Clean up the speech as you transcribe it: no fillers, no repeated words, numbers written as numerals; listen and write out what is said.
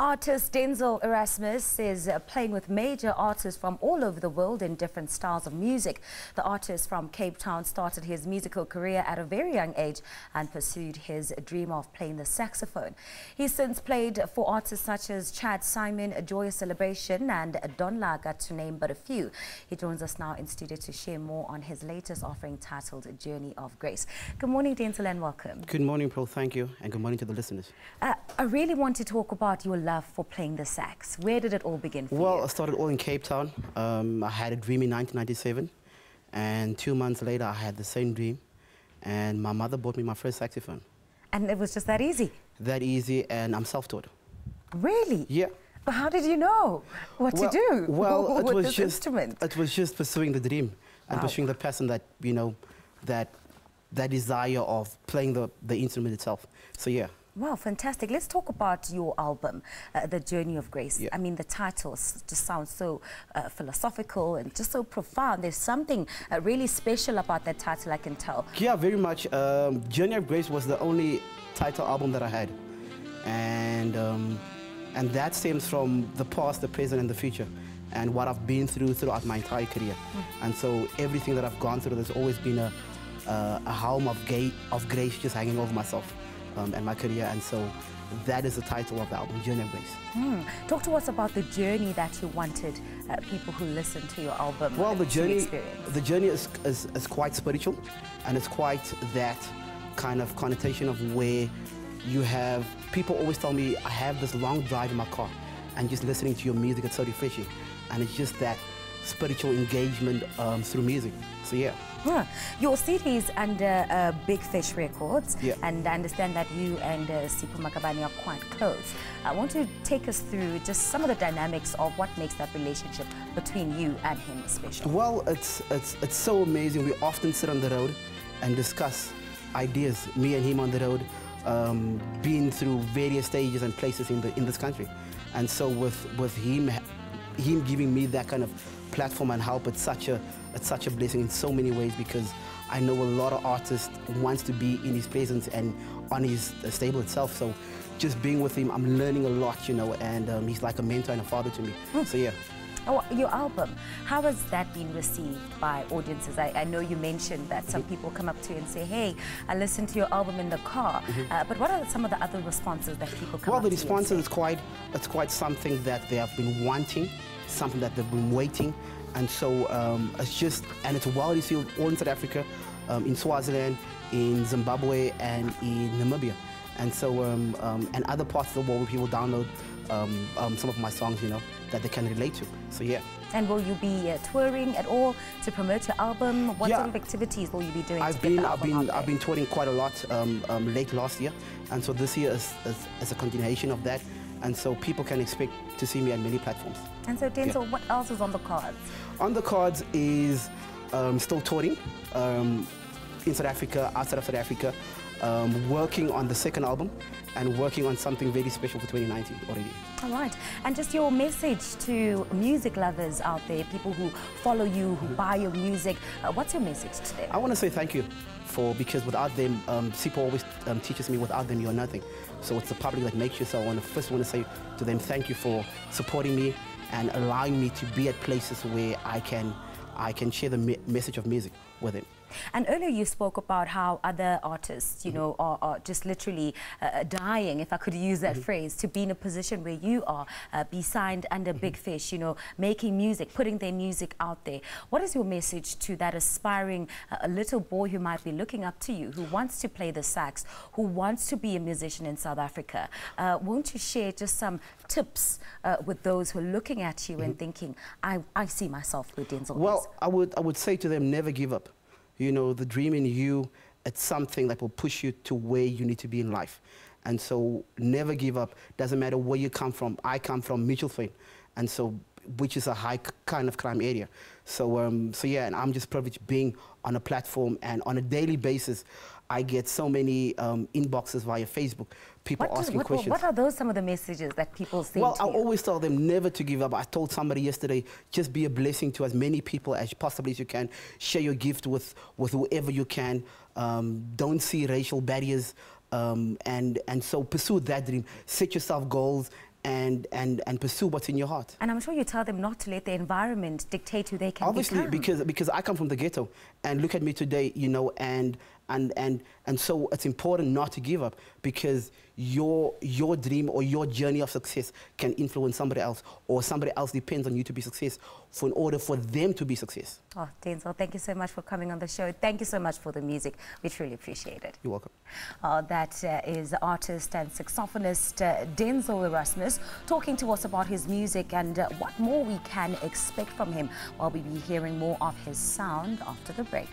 Artist Desmond Erasmus is playing with major artists from all over the world in different styles of music. The artist from Cape Town started his musical career at a very young age and pursued his dream of playing the saxophone. He's since played for artists such as Chad Saaiman, Joyous and laka, to name but a few. He joins us now in studio to share more on his latest offering titled Journey of Grace. Good morning, Desmond, and welcome. Good morning, Pearl. Thank you, and good morning to the listeners. I really want to talk about your love for playing the sax. Where did it all begin for you? Well, I started all in Cape Town. I had a dream in 1997, and 2 months later I had the same dream, and my mother bought me my first saxophone. And it was just that easy? That easy, and I'm self-taught. Really? Yeah. But how did you know what to do with this instrument? It was just pursuing the dream and pursuing the passion that, you know, that desire of playing the instrument itself. So yeah. Wow, fantastic. Let's talk about your album, The Journey of Grace. Yeah. I mean, the title just sounds so philosophical and just so profound. There's something really special about that title, I can tell. Yeah, very much. Journey of Grace was the only title album that I had. And that stems from the past, the present, and the future, and what I've been through throughout my entire career. And so everything that I've gone through, there's always been a helm of grace just hanging over myself. And my career, and so that is the title of the album, Journey of Grace. Talk to us about the journey that you wanted people who listen to your album the journey experience. is quite spiritual, and it's quite that kind of connotation of where you have people always tell me I have this long drive in my car, and just listening to your music, it's so refreshing, and it's just that spiritual engagement through music. So yeah. Your CD is under Big Fish Records, yeah. And I understand that you and Sipho Makabane are quite close. I want to take us through just some of the dynamics of what makes that relationship between you and him special. Well, it's so amazing. We often sit on the road and discuss ideas, me and him on the road, being through various stages and places in this country. And so with him giving me that kind of platform and help, it's such a blessing in so many ways, because I know a lot of artists wants to be in his presence and on his stable itself. So just being with him, I'm learning a lot, you know, and he's like a mentor and a father to me. So yeah. Oh, your album, how has that been received by audiences? I know you mentioned that some people come up to you and say, hey, I listened to your album in the car. But what are some of the other responses that people come up to you? Well, the responses is quite something that they have been wanting, something that they've been waiting. And so and it's well received all in South Africa, in Swaziland, in Zimbabwe, and in Namibia. And so, and other parts of the world where people download some of my songs, you know, that they can relate to. So yeah. And will you be touring at all to promote your album? What sort of activities will you be doing? I've been touring quite a lot late last year, and so this year is a continuation of that. And so people can expect to see me on many platforms. And so, Denzel, what else is on the cards? On the cards is still touring in South Africa, outside of South Africa, working on the second album, and working on something very special for 2019 already. All right. And just your message to music lovers out there, people who follow you, who buy your music, what's your message today? I want to say thank you, because without them, Sipho always teaches me, without them you're nothing. So it's the public that makes you. So I first want to say to them thank you for supporting me and allowing me to be at places where I can share the message of music with them. And earlier you spoke about how other artists, you know, are just literally dying, if I could use that phrase, to be in a position where you are, be signed under Big Fish, you know, making music, putting their music out there. What is your message to that aspiring little boy who might be looking up to you, who wants to play the sax, who wants to be a musician in South Africa? Won't you share just some tips with those who are looking at you and thinking, I see myself where Denzel is? Well, I would say to them, never give up. You know, the dream in you, it's something that will push you to where you need to be in life. And so never give up. Doesn't matter where you come from. I come from Mitchellville, and so, which is a high kind of crime area. So, so yeah, and I'm just privileged being on a platform, and on a daily basis, I get so many inboxes via Facebook, people asking questions. What are some of the messages that people say to you? Well, I always tell them never to give up. I told somebody yesterday, just be a blessing to as many people as possibly as you can. Share your gift with whoever you can. Don't see racial barriers. And so pursue that dream. Set yourself goals and pursue what's in your heart. And I'm sure you tell them not to let the environment dictate who they can Obviously, become. because I come from the ghetto, and look at me today, you know, and so it's important not to give up, because your dream or your journey of success can influence somebody else, or somebody else depends on you to be successful in order for them to be success. Oh, Denzel, thank you so much for coming on the show. Thank you so much for the music. We truly appreciate it. You're welcome. That is artist and saxophonist Desmond Erasmus talking to us about his music and what more we can expect from him, while we'll be hearing more of his sound after the break.